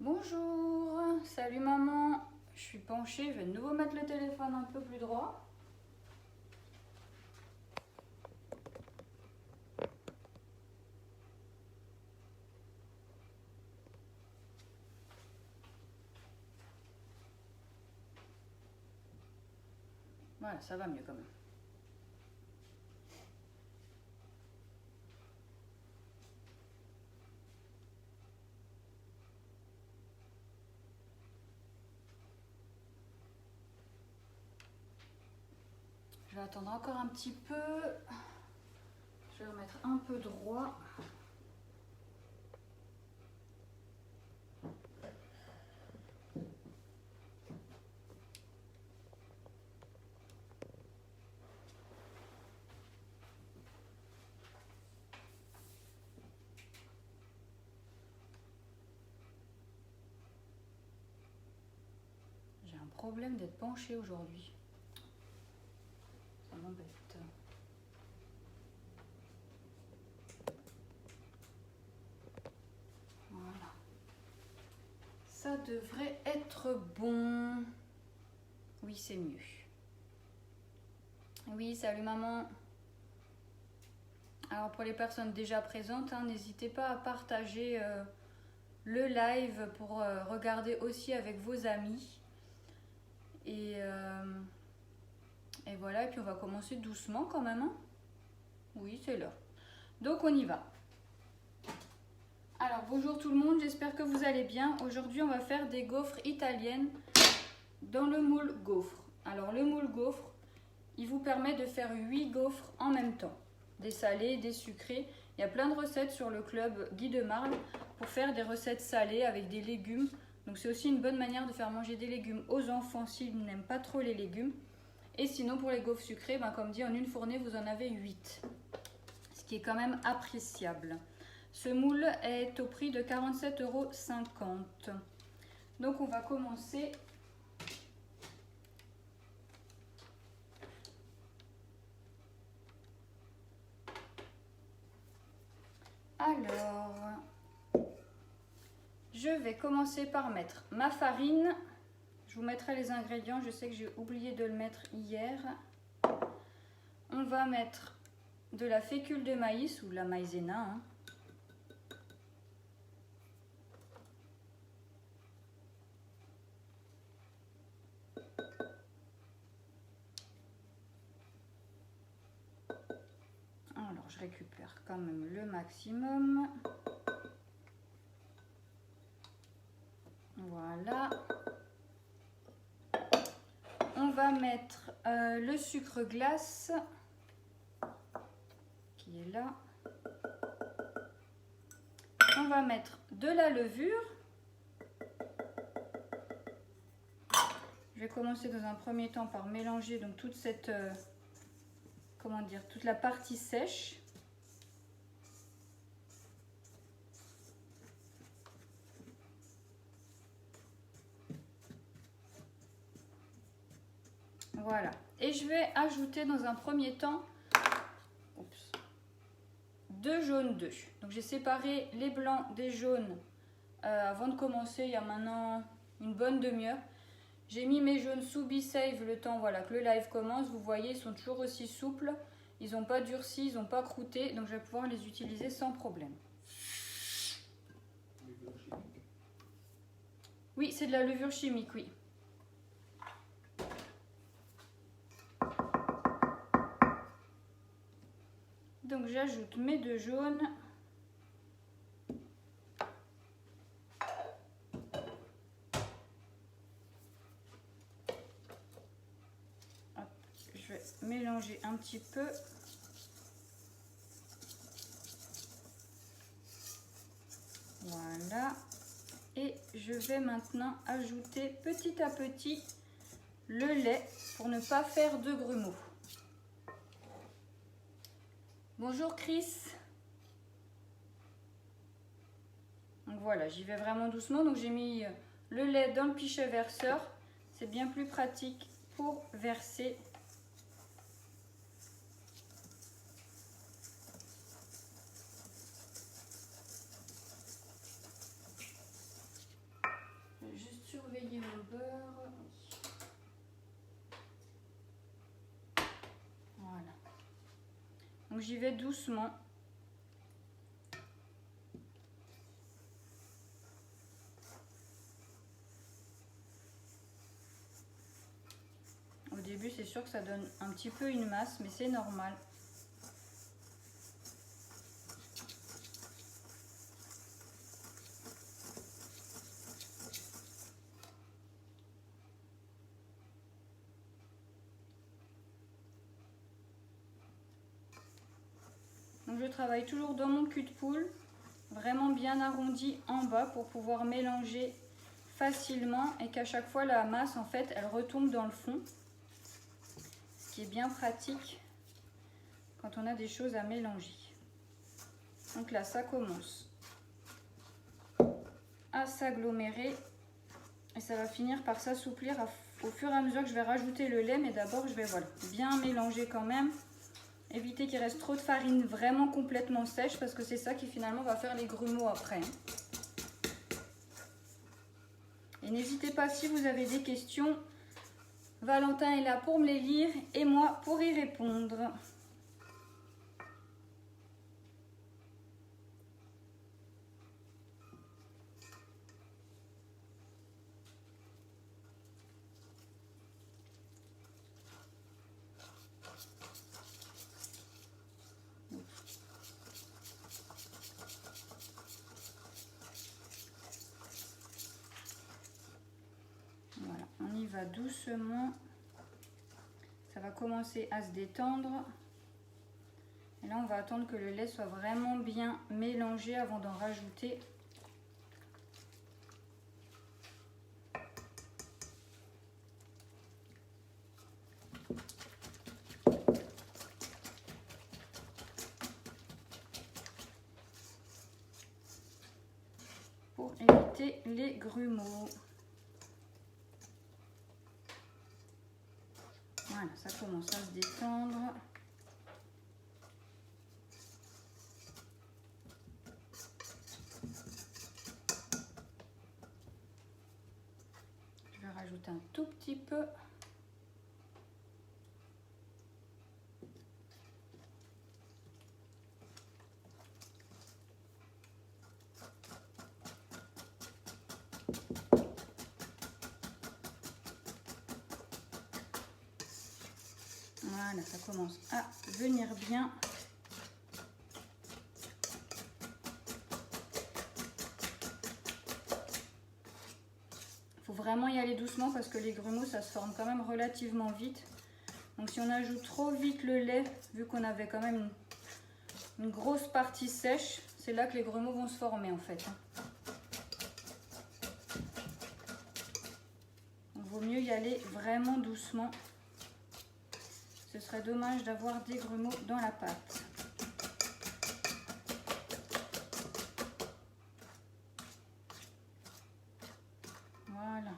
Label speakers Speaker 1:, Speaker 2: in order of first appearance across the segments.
Speaker 1: Bonjour, salut maman, je suis penchée, je vais de nouveau mettre le téléphone un peu plus droit. Voilà, ça va mieux quand même. Je vais attendre encore un petit peu. Je vais remettre un peu droit. J'ai un problème d'être penchée aujourd'hui. Ça m'embête. Voilà. Ça devrait être bon. Oui, c'est mieux. Oui, salut maman. Alors pour les personnes déjà présentes, n'hésitez pas à partager le live pour regarder aussi avec vos amis. Et voilà, et puis on va commencer doucement quand même. Hein. Oui, c'est l'heure. Donc on y va. Alors bonjour tout le monde, j'espère que vous allez bien. Aujourd'hui on va faire des gaufres italiennes dans le moule gaufre. Alors le moule gaufre, il vous permet de faire 8 gaufres en même temps. Des salés, des sucrés. Il y a plein de recettes sur le club Guy de Marle pour faire des recettes salées avec des légumes. Donc c'est aussi une bonne manière de faire manger des légumes aux enfants s'ils n'aiment pas trop les légumes. Et sinon pour les gaufres sucrées, comme dit, en une fournée vous en avez 8. Ce qui est quand même appréciable. Ce moule est au prix de 47,50 €. Donc on va commencer. Alors, je vais commencer par mettre ma farine. Je vous mettrai les ingrédients, je sais que j'ai oublié de le mettre hier. On va mettre de la fécule de maïs ou de la maïzena. Alors, je récupère quand même le maximum. Voilà. On va mettre le sucre glace qui est là. On va mettre de la levure. Je vais commencer dans un premier temps par mélanger donc toute cette toute la partie sèche. Voilà. Et je vais ajouter dans un premier temps 2 jaunes d'œufs. Donc j'ai séparé les blancs des jaunes avant de commencer, il y a maintenant une bonne demi-heure. J'ai mis mes jaunes sous B-Save le temps que le live commence. Vous voyez, ils sont toujours aussi souples. Ils n'ont pas durci, ils n'ont pas croûté. Donc je vais pouvoir les utiliser sans problème. Oui, c'est de la levure chimique, oui. Donc j'ajoute mes 2 jaunes. Hop, je vais mélanger un petit peu. Voilà. Et je vais maintenant ajouter petit à petit le lait pour ne pas faire de grumeaux. Bonjour Chris. Donc voilà, j'y vais vraiment doucement. Donc j'ai mis le lait dans le pichet verseur. C'est bien plus pratique pour verser. beurre. Voilà. Donc j'y vais doucement. Au début, c'est sûr que ça donne un petit peu une masse, mais c'est normal. Donc je travaille toujours dans mon cul de poule, vraiment bien arrondi en bas pour pouvoir mélanger facilement et qu'à chaque fois la masse en fait elle retombe dans le fond. Ce qui est bien pratique quand on a des choses à mélanger. Donc là ça commence à s'agglomérer et ça va finir par s'assouplir au fur et à mesure que je vais rajouter le lait, mais d'abord je vais voilà, bien mélanger quand même. Éviter qu'il reste trop de farine vraiment complètement sèche parce que c'est ça qui finalement va faire les grumeaux après. Et n'hésitez pas si vous avez des questions, Valentin est là pour me les lire et moi pour y répondre. Voilà, on y va doucement. Ça va commencer à se détendre. Et là, on va attendre que le lait soit vraiment bien mélangé avant d'en rajouter. Pour éviter les grumeaux. Voilà, ça commence à se détendre. Je vais rajouter un tout petit peu. Voilà, ça commence à venir bien. Il faut vraiment y aller doucement parce que les grumeaux, ça se forme quand même relativement vite. Donc si on ajoute trop vite le lait, vu qu'on avait quand même une grosse partie sèche, c'est là que les grumeaux vont se former en fait. Donc, il vaut mieux y aller vraiment doucement. Ce serait dommage d'avoir des grumeaux dans la pâte. Voilà.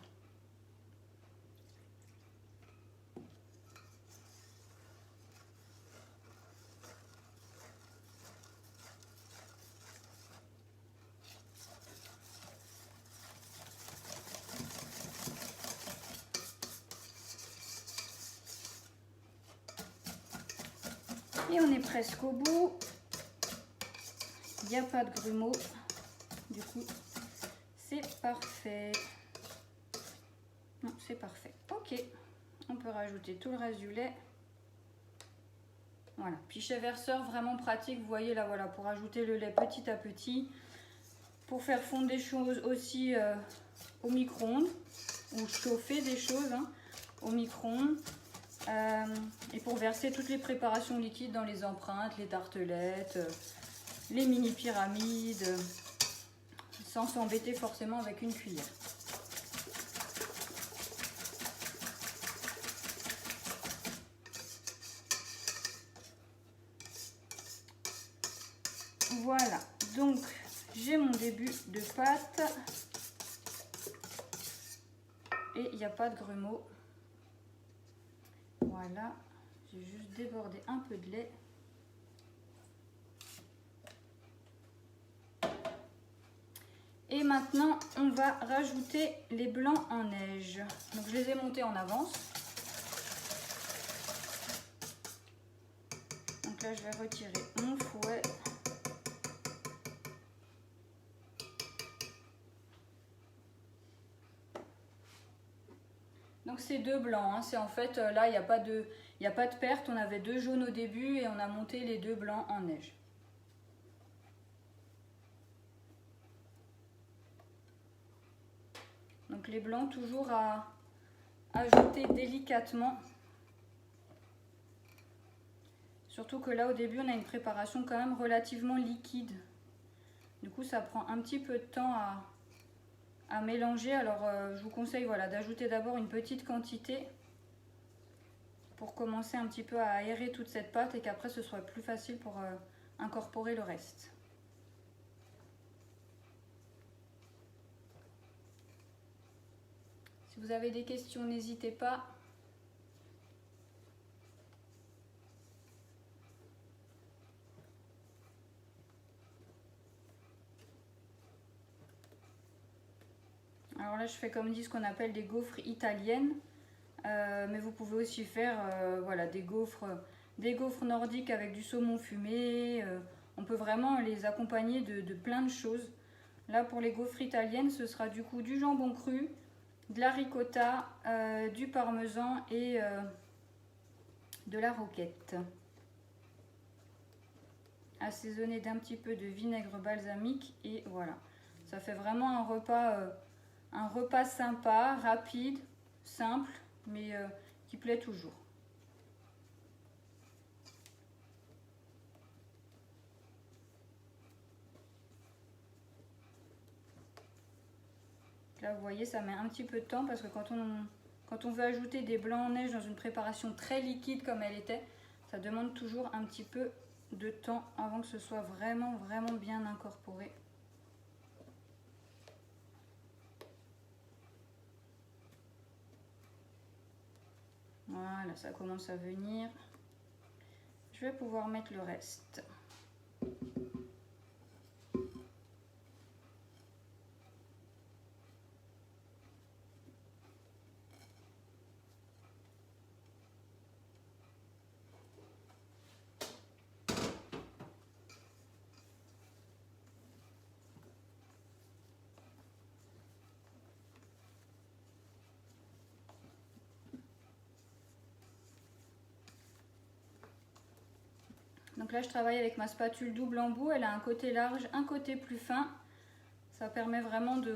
Speaker 1: Et on est presque au bout. Il n'y a pas de grumeaux. Du coup, c'est parfait. Non, c'est parfait. Ok. On peut rajouter tout le reste du lait. Voilà. Pichet verseur vraiment pratique. Vous voyez là, voilà, pour ajouter le lait petit à petit. Pour faire fondre des choses aussi au micro-ondes. Ou chauffer des choses au micro-ondes. Et pour verser toutes les préparations liquides dans les empreintes, les tartelettes, les mini pyramides, sans s'embêter forcément avec une cuillère. Voilà, donc j'ai mon début de pâte et il n'y a pas de grumeaux. Voilà, j'ai juste débordé un peu de lait. Et maintenant, on va rajouter les blancs en neige. Donc je les ai montés en avance. Donc là, je vais retirer mon fouet. Donc c'est deux blancs, hein. C'est en fait, là, il n'y a pas de perte. On avait deux jaunes au début et on a monté les deux blancs en neige. Donc les blancs toujours à ajouter délicatement. Surtout que là au début on a une préparation quand même relativement liquide. Du coup ça prend un petit peu de temps à mélanger. Alors je vous conseille voilà, d'ajouter d'abord une petite quantité pour commencer un petit peu à aérer toute cette pâte et qu'après ce soit plus facile pour incorporer le reste. Si vous avez des questions, n'hésitez pas. Alors là, je fais comme dit ce qu'on appelle des gaufres italiennes. Mais vous pouvez aussi faire voilà, des gaufres nordiques avec du saumon fumé. On peut vraiment les accompagner de plein de choses. Là, pour les gaufres italiennes, ce sera du coup du jambon cru, de la ricotta, du parmesan et de la roquette. Assaisonné d'un petit peu de vinaigre balsamique et voilà. Ça fait vraiment un repas sympa, rapide, simple, mais qui plaît toujours. Là, vous voyez, ça met un petit peu de temps parce que quand on veut ajouter des blancs en neige dans une préparation très liquide comme elle était, ça demande toujours un petit peu de temps avant que ce soit vraiment bien incorporé. Voilà, ça commence à venir. Je vais pouvoir mettre le reste. Donc là, je travaille avec ma spatule double embout. Elle a un côté large, un côté plus fin. Ça permet vraiment de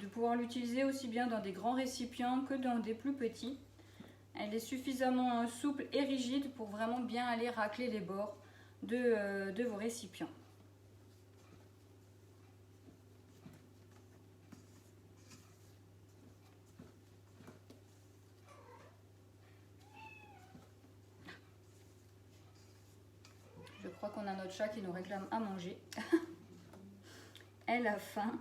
Speaker 1: pouvoir l'utiliser aussi bien dans des grands récipients que dans des plus petits. Elle est suffisamment souple et rigide pour vraiment bien aller racler les bords de vos récipients. Je crois qu'on a notre chat qui nous réclame à manger. Elle a faim.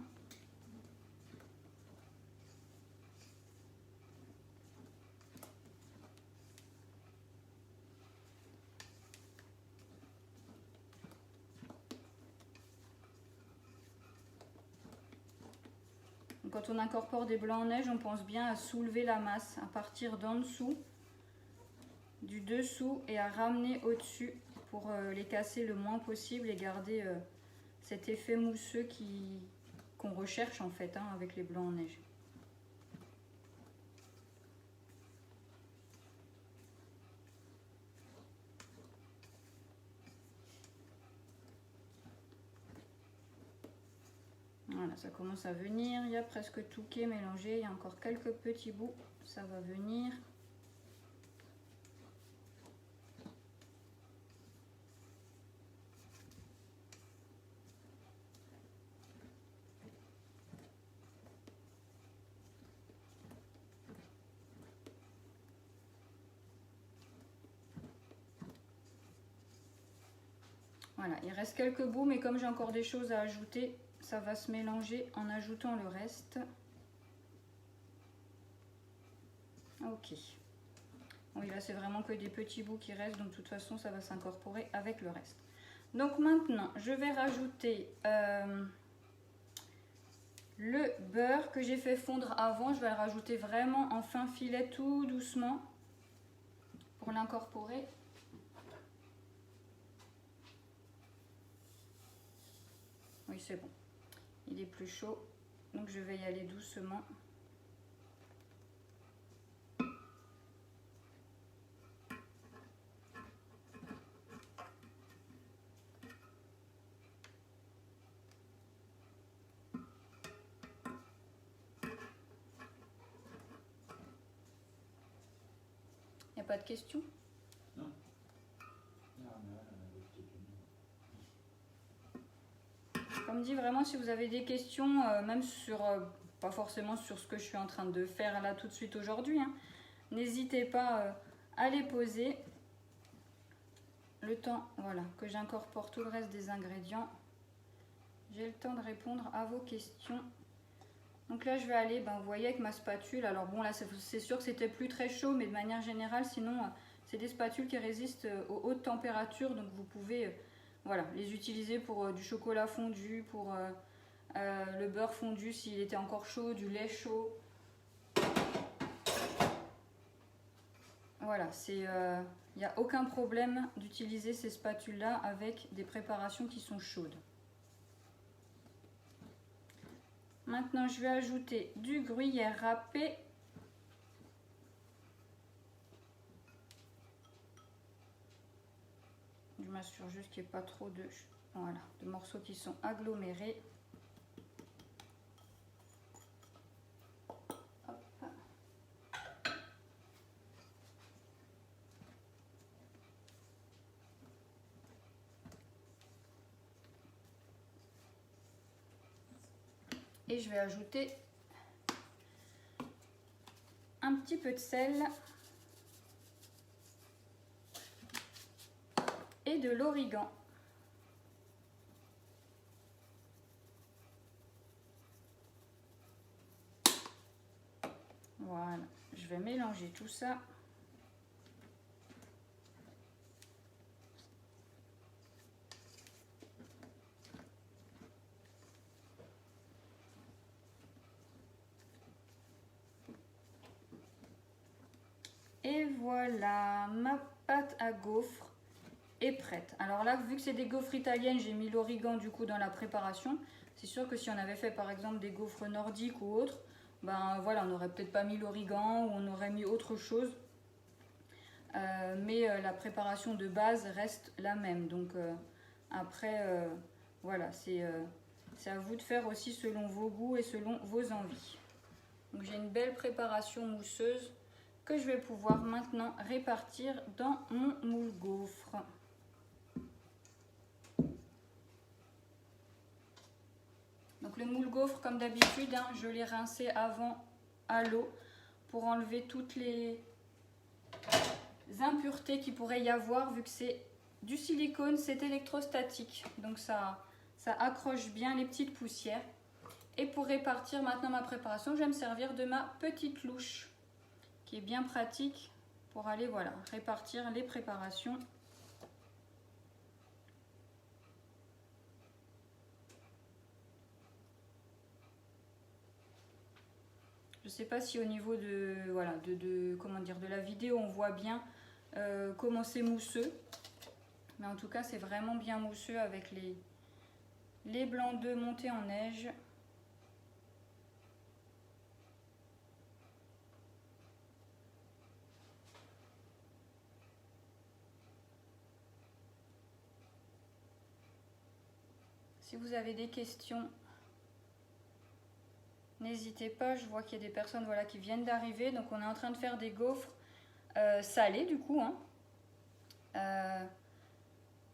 Speaker 1: Quand on incorpore des blancs en neige, on pense bien à soulever la masse, à partir d'en dessous, du dessous et à ramener au-dessus pour les casser le moins possible et garder cet effet mousseux qu'on recherche en fait avec les blancs en neige. Voilà, ça commence à venir, il y a presque tout qui est mélangé, il y a encore quelques petits bouts, ça va venir. Voilà, il reste quelques bouts, mais comme j'ai encore des choses à ajouter, ça va se mélanger en ajoutant le reste. Ok. Oui, là c'est vraiment que des petits bouts qui restent, donc de toute façon ça va s'incorporer avec le reste. Donc maintenant, je vais rajouter le beurre que j'ai fait fondre avant. Je vais le rajouter vraiment en fin filet tout doucement pour l'incorporer. Oui, c'est bon. Il est plus chaud, donc je vais y aller doucement. Il n'y a pas de questions?
Speaker 2: Non.
Speaker 1: Comme dit, vraiment, si vous avez des questions, même sur, pas forcément sur ce que je suis en train de faire là tout de suite aujourd'hui, hein, n'hésitez pas à les poser. Le temps, voilà, que j'incorpore tout le reste des ingrédients, j'ai le temps de répondre à vos questions. Donc là, je vais aller, ben, vous voyez, avec ma spatule. Alors bon, là, c'est sûr que c'était plus très chaud, mais de manière générale, sinon, c'est des spatules qui résistent aux hautes températures. Donc vous pouvez, voilà, les utiliser pour du chocolat fondu, pour le beurre fondu s'il était encore chaud, du lait chaud. Voilà, il n'y a aucun problème d'utiliser ces spatules-là avec des préparations qui sont chaudes. Maintenant, je vais ajouter du gruyère râpé. Je m'assure juste qu'il n'y ait pas trop voilà, de morceaux qui sont agglomérés. Hop. Et je vais ajouter un petit peu de sel et de l'origan. Voilà, je vais mélanger tout ça. Et voilà, ma pâte à gaufres est prête. Alors là, vu que c'est des gaufres italiennes, j'ai mis l'origan du coup dans la préparation. C'est sûr que si on avait fait par exemple des gaufres nordiques ou autres, ben voilà, on n'aurait peut-être pas mis l'origan ou on aurait mis autre chose. Mais la préparation de base reste la même. Donc après, voilà, c'est à vous de faire aussi selon vos goûts et selon vos envies. Donc j'ai une belle préparation mousseuse que je vais pouvoir maintenant répartir dans mon moule gaufre. Donc le moule gaufre, comme d'habitude, hein, je l'ai rincé avant à l'eau pour enlever toutes les impuretés qu'il pourrait y avoir, vu que c'est du silicone, c'est électrostatique. Donc ça accroche bien les petites poussières. Et pour répartir maintenant ma préparation, je vais me servir de ma petite louche, qui est bien pratique pour aller voilà, répartir les préparations. Je ne sais pas si au niveau de, voilà, comment dire, de la vidéo on voit bien comment c'est mousseux. Mais en tout cas c'est vraiment bien mousseux avec les blancs d'œufs montés en neige. Si vous avez des questions, n'hésitez pas. Je vois qu'il y a des personnes voilà, qui viennent d'arriver. Donc on est en train de faire des gaufres salés du coup. Hein.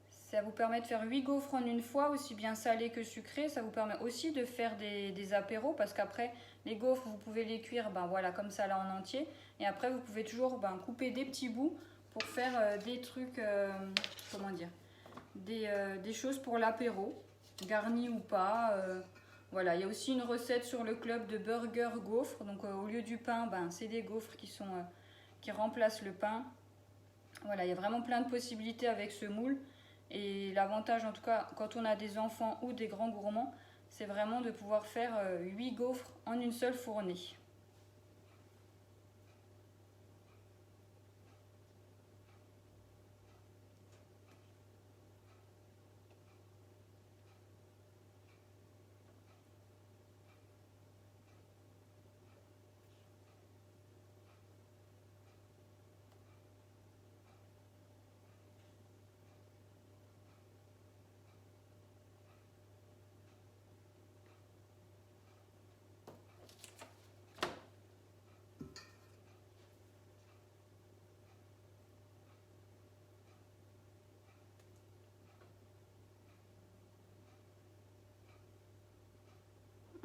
Speaker 1: Ça vous permet de faire 8 gaufres en une fois, aussi bien salés que sucrés. Ça vous permet aussi de faire des apéros parce qu'après les gaufres, vous pouvez les cuire ben, voilà, comme ça là en entier. Et après vous pouvez toujours ben, couper des petits bouts pour faire des trucs, comment dire, des choses pour l'apéro. Garni ou pas, voilà, il y a aussi une recette sur le club de burger gaufres. Donc au lieu du pain, ben, c'est des gaufres qui remplacent le pain. Voilà, il y a vraiment plein de possibilités avec ce moule. Et l'avantage en tout cas quand on a des enfants ou des grands gourmands, c'est vraiment de pouvoir faire 8 gaufres en une seule fournée.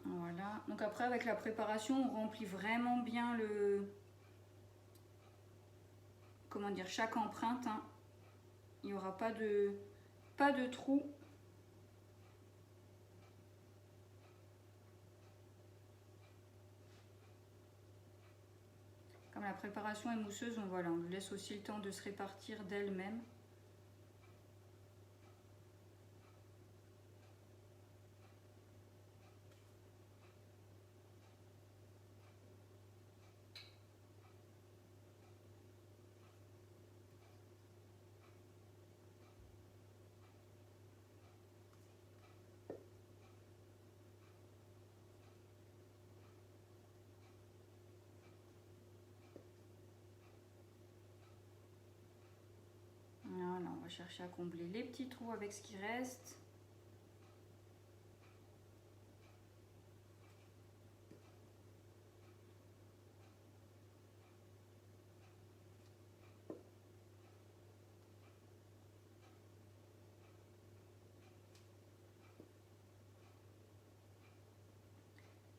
Speaker 1: Voilà, donc après avec la préparation, on remplit vraiment bien comment dire, chaque empreinte, hein. Il n'y aura pas de trou. Comme la préparation est mousseuse, voilà, on laisse aussi le temps de se répartir d'elle-même. Voilà, on va chercher à combler les petits trous avec ce qui reste.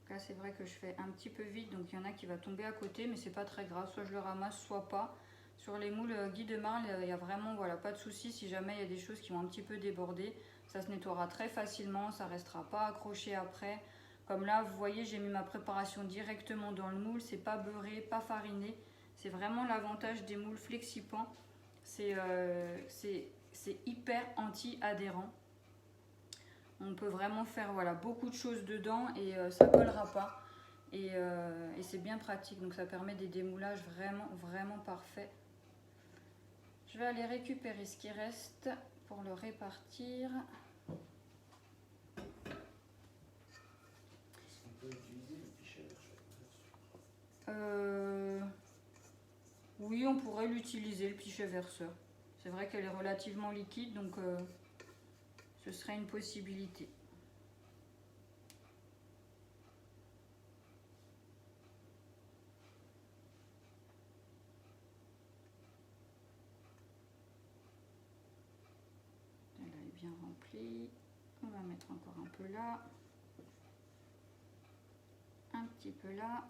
Speaker 1: Là, c'est vrai que je fais un petit peu vite, donc il y en a qui va tomber à côté, mais c'est pas très grave. Soit je le ramasse, soit pas. Sur les moules Guy de Marle, il y a vraiment voilà, pas de souci. Si jamais il y a des choses qui vont un petit peu déborder, ça se nettoiera très facilement, ça restera pas accroché après. Comme là, vous voyez, j'ai mis ma préparation directement dans le moule. C'est pas beurré, pas fariné. C'est vraiment l'avantage des moules Flexipant. C'est hyper anti-adhérent. On peut vraiment faire voilà, beaucoup de choses dedans et ça ne collera pas. Et c'est bien pratique, donc ça permet des démoulages vraiment parfaits. Je vais aller récupérer ce qui reste pour le répartir.
Speaker 2: Est-ce qu'on peut utiliser le pichet verseur?
Speaker 1: Oui, on pourrait l'utiliser, le pichet verseur. C'est vrai qu'elle est relativement liquide, donc ce serait une possibilité. Elle est bien remplie. On va mettre encore un peu là. Un petit peu là.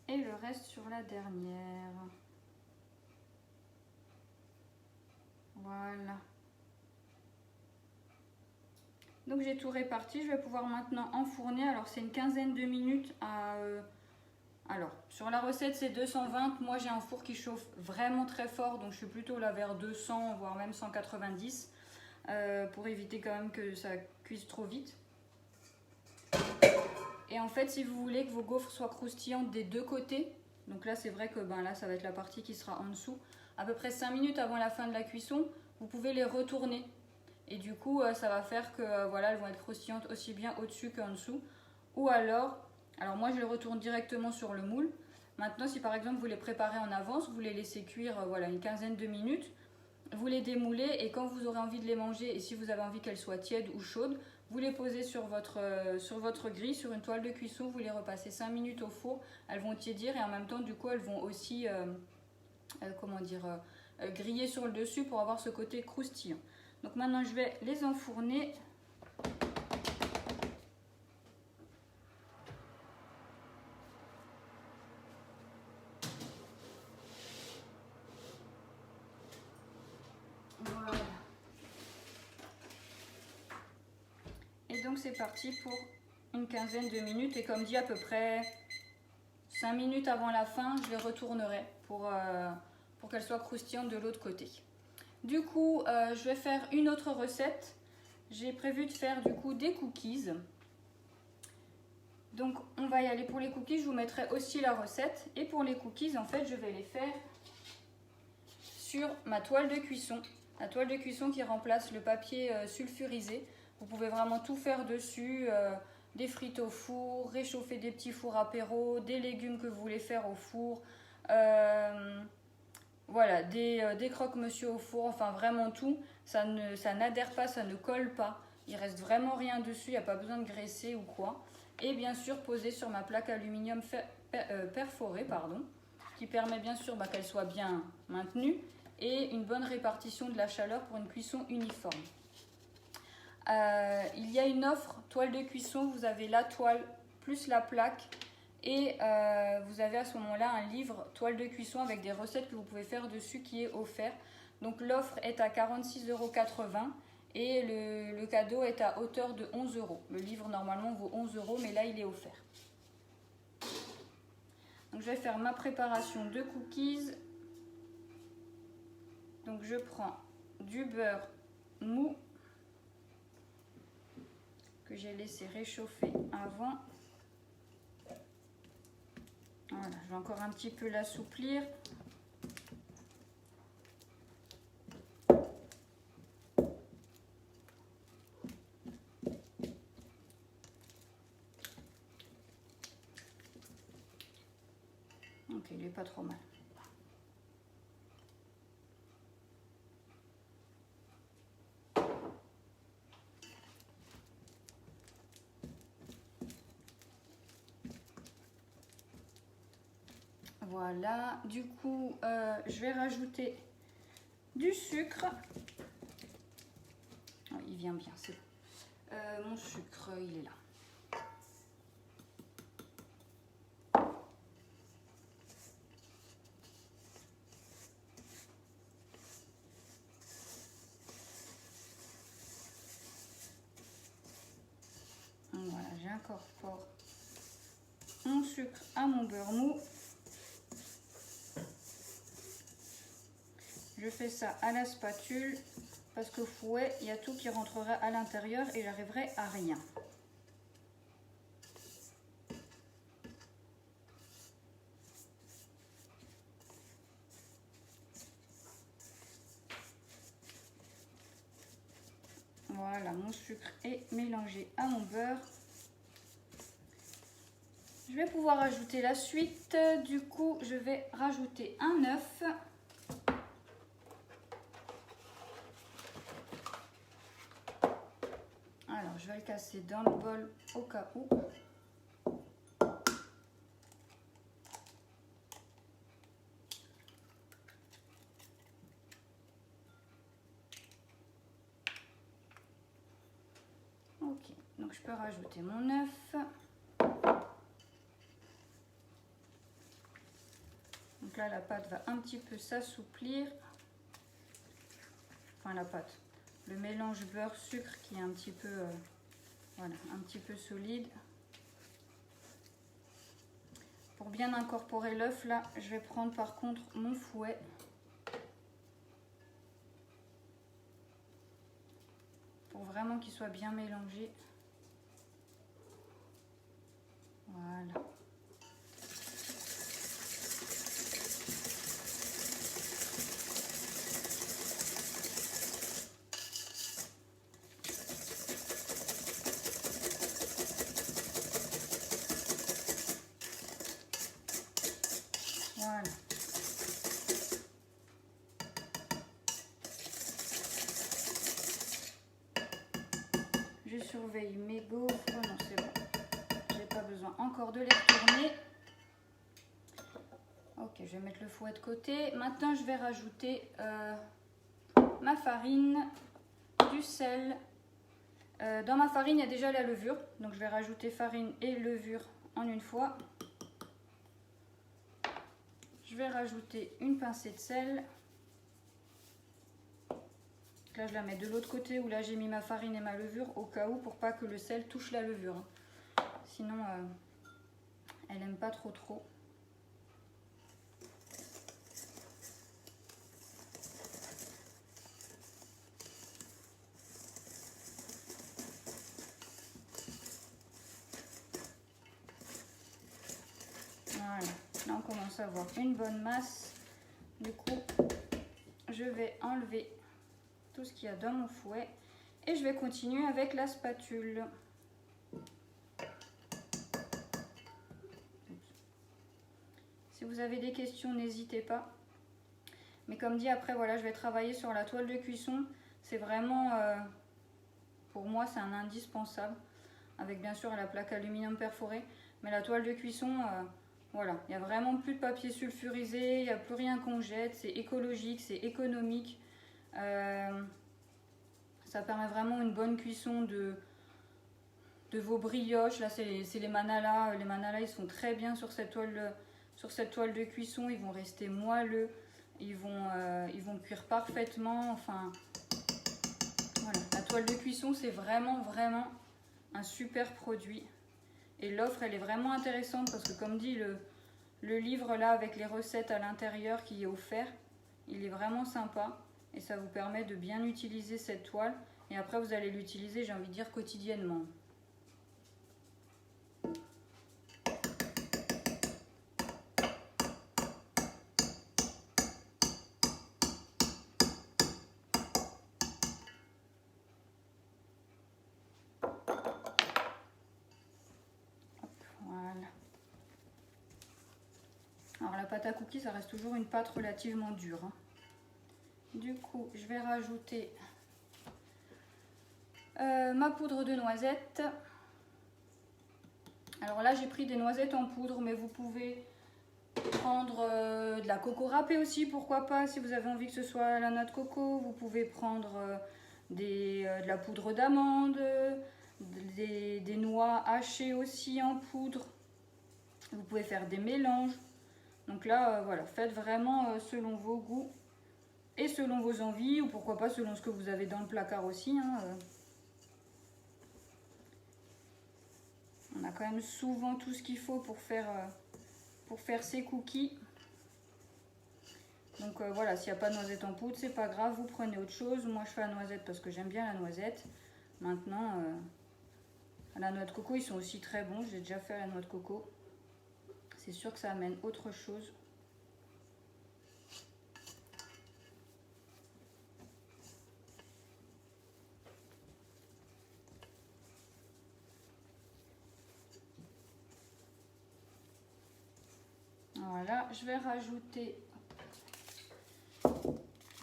Speaker 1: Et le reste sur la dernière. Voilà. Donc j'ai tout réparti, je vais pouvoir maintenant enfourner. Alors c'est une quinzaine de minutes à... alors sur la recette c'est 220, moi j'ai un four qui chauffe vraiment très fort, donc je suis plutôt là vers 200 voire même 190 pour éviter quand même que ça cuise trop vite. Et en fait si vous voulez que vos gaufres soient croustillantes des deux côtés, donc là c'est vrai que là ça va être la partie qui sera en dessous, à peu près 5 minutes avant la fin de la cuisson, vous pouvez les retourner. Et du coup, ça va faire que voilà, elles vont être croustillantes aussi bien au-dessus qu'en dessous. Ou alors moi je les retourne directement sur le moule. Maintenant, si par exemple vous les préparez en avance, vous les laissez cuire voilà, une quinzaine de minutes, vous les démoulez et quand vous aurez envie de les manger et si vous avez envie qu'elles soient tièdes ou chaudes, vous les posez sur votre grille, sur une toile de cuisson, vous les repassez 5 minutes au four, elles vont tiédir et en même temps du coup elles vont aussi griller sur le dessus pour avoir ce côté croustillant. Donc maintenant je vais les enfourner. Voilà. Et donc c'est parti pour une quinzaine de minutes et comme dit à peu près 5 minutes avant la fin, je les retournerai pour qu'elles soient croustillantes de l'autre côté. Du coup, je vais faire une autre recette. j'ai prévu de faire du coup des cookies. Donc on va y aller pour les cookies, je vous mettrai aussi la recette. Et pour les cookies, en fait, je vais les faire sur ma toile de cuisson. La toile de cuisson qui remplace le papier sulfurisé. Vous pouvez vraiment tout faire dessus, des frites au four, réchauffer des petits fours apéro, des légumes que vous voulez faire au four, voilà, des croque-monsieur au four, enfin vraiment tout. Ça n'adhère pas, ça ne colle pas. Il reste vraiment rien dessus, il n'y a pas besoin de graisser ou quoi. Et bien sûr posé sur ma plaque aluminium perforée, qui permet bien sûr qu'elle soit bien maintenue et une bonne répartition de la chaleur pour une cuisson uniforme. Il y a une offre toile de cuisson, vous avez la toile plus la plaque et vous avez à ce moment-là un livre toile de cuisson avec des recettes que vous pouvez faire dessus qui est offert. Donc l'offre est à 46,80 € et le cadeau est à hauteur de 11 €. Le livre normalement vaut 11 € mais là il est offert. Donc je vais faire ma préparation de cookies. Donc je prends du beurre mou que j'ai laissé réchauffer avant. Voilà, je vais encore un petit peu l'assouplir. Ok, il n'est pas trop mal. Voilà, du coup, je vais rajouter du sucre. Oh, il vient bien, c'est bon. Mon sucre, il est là. Voilà, j'incorpore mon sucre à mon beurre mou. Je fais ça à la spatule parce qu'au fouet, il y a tout qui rentrera à l'intérieur et j'arriverai à rien. Voilà, mon sucre est mélangé à mon beurre. Je vais pouvoir ajouter la suite. Du coup, je vais rajouter un œuf. Alors, je vais le casser dans le bol au cas où. Ok, donc je peux rajouter mon œuf. Donc là, la pâte va un petit peu s'assouplir. Enfin, la pâte. Le mélange beurre-sucre qui est un petit peu, voilà, un petit peu solide. Pour bien incorporer l'œuf, là, je vais prendre par contre mon fouet. Pour vraiment qu'il soit bien mélangé. Voilà. Voilà. Je surveille mes gaufres. Non, c'est bon. J'ai pas besoin encore de les retourner. Ok, je vais mettre le fouet de côté. Maintenant, je vais rajouter ma farine, du sel. Dans ma farine, il y a déjà la levure. Donc, je vais rajouter farine et levure en une fois. Je vais rajouter une pincée de sel. Là, je la mets de l'autre côté où là, j'ai mis ma farine et ma levure au cas où pour pas que le sel touche la levure. Sinon, elle n'aime pas trop. Là, on commence à avoir une bonne masse. Du coup, je vais enlever tout ce qu'il y a dans mon fouet et je vais continuer avec la spatule. Si vous avez des questions, n'hésitez pas. Mais comme dit, après, voilà, je vais travailler sur la toile de cuisson. C'est vraiment, pour moi, c'est un indispensable. Avec bien sûr la plaque aluminium perforée. Mais la toile de cuisson, voilà, il n'y a vraiment plus de papier sulfurisé, il n'y a plus rien qu'on jette. C'est écologique, c'est économique. Ça permet vraiment une bonne cuisson de vos brioches. Là, c'est les manalas. Les manalas, ils sont très bien sur cette toile de cuisson. Ils vont rester moelleux. Ils vont cuire parfaitement. Enfin, voilà. La toile de cuisson, c'est vraiment un super produit. Et l'offre, elle est vraiment intéressante parce que, comme dit, le livre là avec les recettes à l'intérieur qui est offert, il est vraiment sympa. Et ça vous permet de bien utiliser cette toile. Et après, vous allez l'utiliser, j'ai envie de dire, quotidiennement. Voilà. Alors la pâte à cookies, ça reste toujours une pâte relativement dure. Hein. Du coup, je vais rajouter ma poudre de noisettes. Alors là, j'ai pris des noisettes en poudre, mais vous pouvez prendre de la coco râpée aussi, pourquoi pas, si vous avez envie que ce soit la noix de coco. Vous pouvez prendre de la poudre d'amande, des noix hachées aussi en poudre. Vous pouvez faire des mélanges. Donc là, voilà, faites vraiment selon vos goûts et selon vos envies, ou pourquoi pas selon ce que vous avez dans le placard aussi. Hein, On a quand même souvent tout ce qu'il faut pour faire ces cookies. Donc voilà, s'il n'y a pas de noisette en poudre, c'est pas grave, vous prenez autre chose. Moi, je fais la noisette parce que j'aime bien la noisette. Maintenant, la noix de coco, ils sont aussi très bons. J'ai déjà fait la noix de coco. C'est sûr que ça amène autre chose. Voilà, je vais rajouter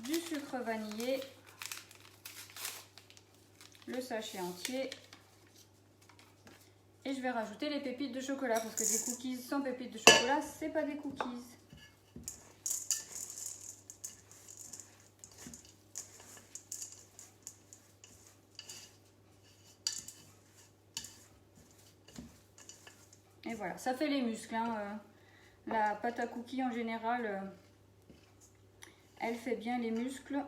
Speaker 1: du sucre vanillé, le sachet entier, et je vais rajouter les pépites de chocolat parce que des cookies sans pépites de chocolat, c'est pas des cookies. Et voilà, ça fait les muscles. Hein. La pâte à cookies en général, elle fait bien les muscles.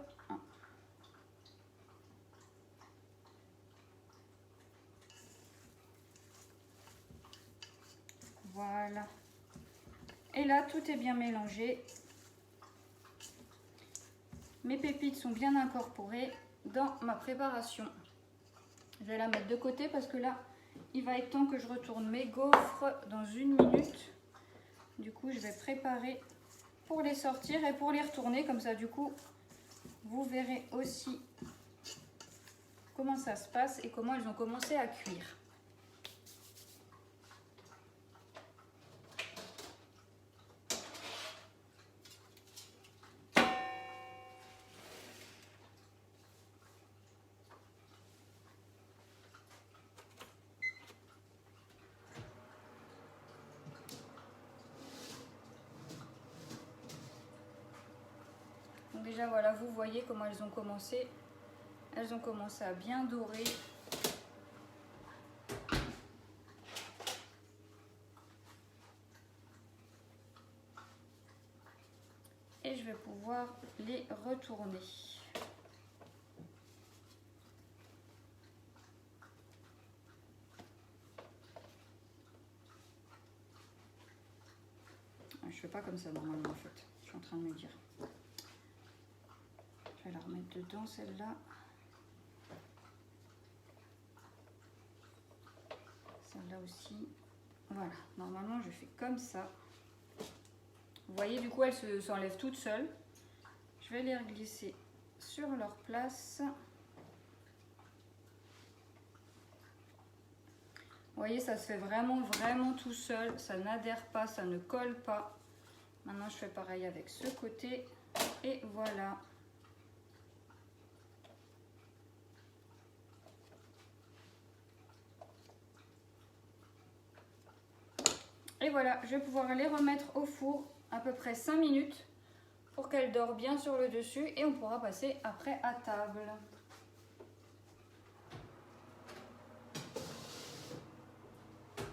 Speaker 1: Voilà. Et là, tout est bien mélangé. Mes pépites sont bien incorporées dans ma préparation. Je vais la mettre de côté parce que là, il va être temps que je retourne mes gaufres dans 1 minute. Du coup, je vais préparer pour les sortir et pour les retourner. Comme ça, du coup, vous verrez aussi comment ça se passe et comment elles ont commencé à cuire. Donc déjà, voilà, vous voyez comment elles ont commencé. Elles ont commencé à bien dorer. Et je vais pouvoir les retourner. Je fais pas comme ça normalement en fait. Je suis en train de me dire. Je vais la remettre dedans celle-là. Celle-là aussi. Voilà. Normalement je fais comme ça. Vous voyez, du coup, elles s'enlèvent toutes seules. Je vais les glisser sur leur place. Vous voyez, ça se fait vraiment tout seul. Ça n'adhère pas, ça ne colle pas. Maintenant, je fais pareil avec ce côté. Et voilà. Et voilà, je vais pouvoir les remettre au four à peu près 5 minutes pour qu'elles dorent bien sur le dessus et on pourra passer après à table.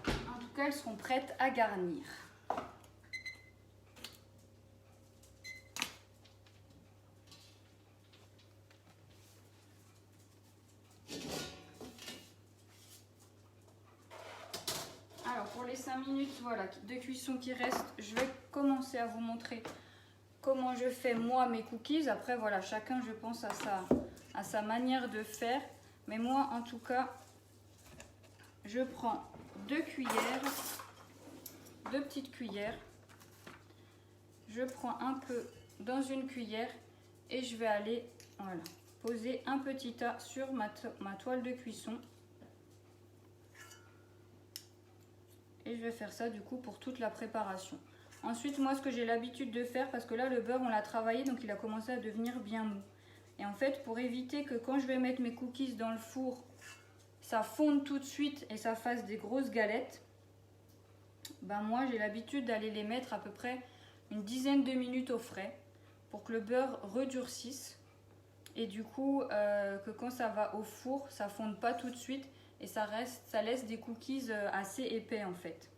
Speaker 1: En tout cas, elles seront prêtes à garnir. Alors pour les 5 minutes voilà, de cuisson qui restent, je vais commencer à vous montrer comment je fais moi mes cookies. Après voilà, chacun je pense à sa manière de faire. Mais moi en tout cas, je prends 2 cuillères, 2 petites cuillères. Je prends un peu dans une cuillère et je vais aller voilà, poser un petit tas sur ma toile de cuisson. Et je vais faire ça du coup pour toute la préparation. Ensuite, moi ce que j'ai l'habitude de faire, parce que là le beurre on l'a travaillé donc il a commencé à devenir bien mou. Et en fait pour éviter que quand je vais mettre mes cookies dans le four, ça fonde tout de suite et ça fasse des grosses galettes, ben moi j'ai l'habitude d'aller les mettre à peu près une dizaine de minutes au frais pour que le beurre redurcisse. Et du coup que quand ça va au four, ça fonde pas tout de suite. Et ça laisse des cookies assez épais en fait.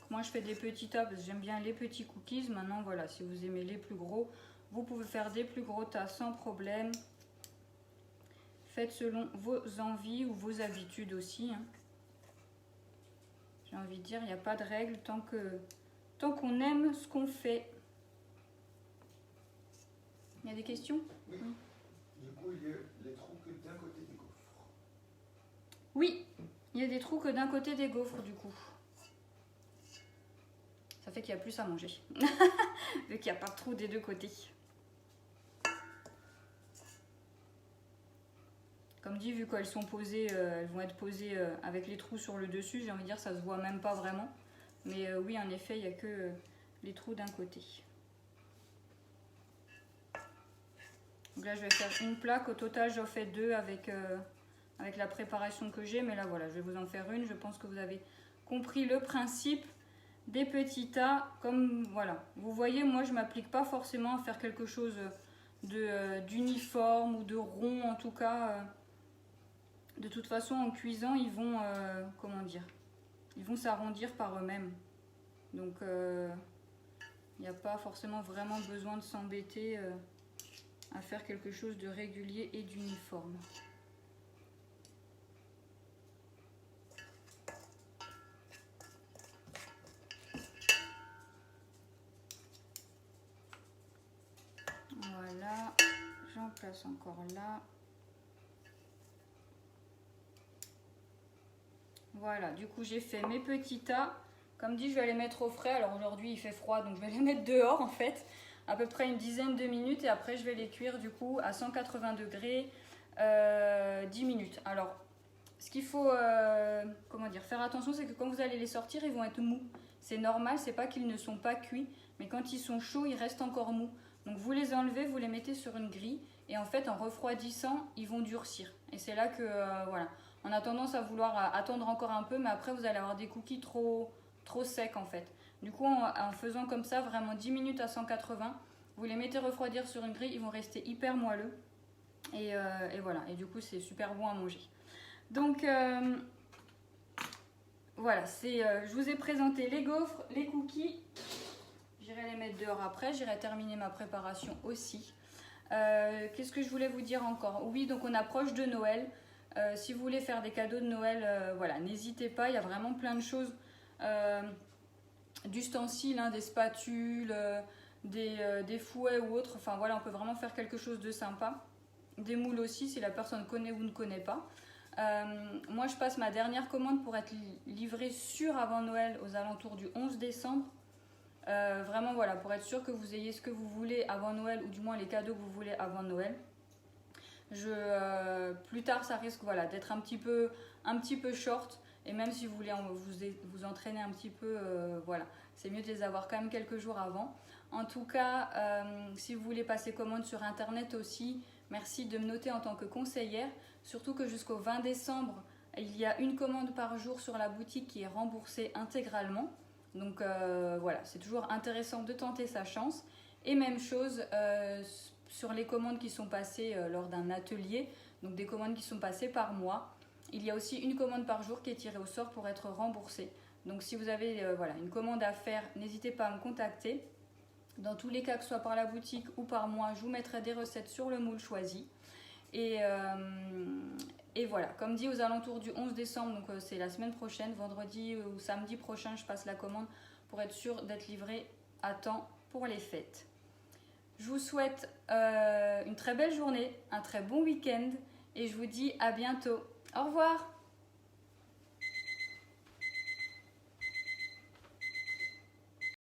Speaker 1: Moi je fais des petits tas parce que j'aime bien les petits cookies. Maintenant voilà, si vous aimez les plus gros, vous pouvez faire des plus gros tas sans problème. Faites selon vos envies ou vos habitudes aussi. Hein. J'ai envie de dire, il n'y a pas de règle tant qu'on aime ce qu'on fait. Il y a des questions?
Speaker 2: Oui. Du coup, il y a les trous que d'un côté des gaufres.
Speaker 1: Oui, il y a des trous que d'un côté des gaufres du coup. Ça fait qu'il y a plus à manger. Vu qu'il n'y a pas de trous des deux côtés. Comme dit, vu qu'elles sont posées, elles vont être posées avec les trous sur le dessus, j'ai envie de dire ça se voit même pas vraiment. Mais oui, en effet, il n'y a que les trous d'un côté. Donc là, je vais faire une plaque. Au total, j'en fais 2 avec la préparation que j'ai. Mais là, voilà, je vais vous en faire une. Je pense que vous avez compris le principe des petits tas. Comme, voilà, vous voyez, moi, je ne m'applique pas forcément à faire quelque chose d'uniforme ou de rond, en tout cas. De toute façon, en cuisant, ils vont, comment dire, ils vont s'arrondir par eux-mêmes. Donc, il n'y a pas forcément vraiment besoin de s'embêter à faire quelque chose de régulier et d'uniforme. Voilà, j'en place encore là. Voilà, du coup j'ai fait mes petits tas. Comme dit, je vais les mettre au frais. Alors aujourd'hui il fait froid, donc je vais les mettre dehors en fait. À peu près une dizaine de minutes et après je vais les cuire du coup à 180 degrés 10 minutes. Alors ce qu'il faut comment dire, faire attention, c'est que quand vous allez les sortir, ils vont être mous. C'est normal, c'est pas qu'ils ne sont pas cuits, mais quand ils sont chauds, ils restent encore mous. Donc vous les enlevez, vous les mettez sur une grille et en fait en refroidissant, ils vont durcir. Et c'est là que voilà, on a tendance à vouloir attendre encore un peu, mais après vous allez avoir des cookies trop secs en fait. Du coup en faisant comme ça, vraiment 10 minutes à 180, vous les mettez refroidir sur une grille, ils vont rester hyper moelleux. Et voilà, et du coup c'est super bon à manger. Donc voilà, je vous ai présenté les gaufres, les cookies. J'irai les mettre dehors après, j'irai terminer ma préparation aussi. Qu'est-ce que je voulais vous dire encore? Oui, donc on approche de Noël. Si vous voulez faire des cadeaux de Noël, voilà, n'hésitez pas, il y a vraiment plein de choses, d'ustensiles, hein, des spatules, des fouets ou autres. Enfin voilà, on peut vraiment faire quelque chose de sympa. Des moules aussi, si la personne connaît ou ne connaît pas. Moi, je passe ma dernière commande pour être livrée sûre avant Noël, aux alentours du 11 décembre. Vraiment, voilà, pour être sûr que vous ayez ce que vous voulez avant Noël, ou du moins les cadeaux que vous voulez avant Noël. Plus tard, ça risque voilà, d'être un petit peu short. Et même si vous voulez vous entraîner un petit peu, voilà, c'est mieux de les avoir quand même quelques jours avant. En tout cas, si vous voulez passer commande sur Internet aussi, merci de me noter en tant que conseillère. Surtout que jusqu'au 20 décembre, il y a une commande par jour sur la boutique qui est remboursée intégralement. Donc voilà, c'est toujours intéressant de tenter sa chance. Et même chose sur les commandes qui sont passées lors d'un atelier, donc des commandes qui sont passées par mois. Il y a aussi une commande par jour qui est tirée au sort pour être remboursée. Donc si vous avez voilà, une commande à faire, n'hésitez pas à me contacter. Dans tous les cas, que ce soit par la boutique ou par moi, je vous mettrai des recettes sur le moule choisi. Et voilà, comme dit, aux alentours du 11 décembre, donc c'est la semaine prochaine, vendredi ou samedi prochain, je passe la commande pour être sûre d'être livrée à temps pour les fêtes. Je vous souhaite une très belle journée, un très bon week-end et je vous dis à bientôt. Au revoir!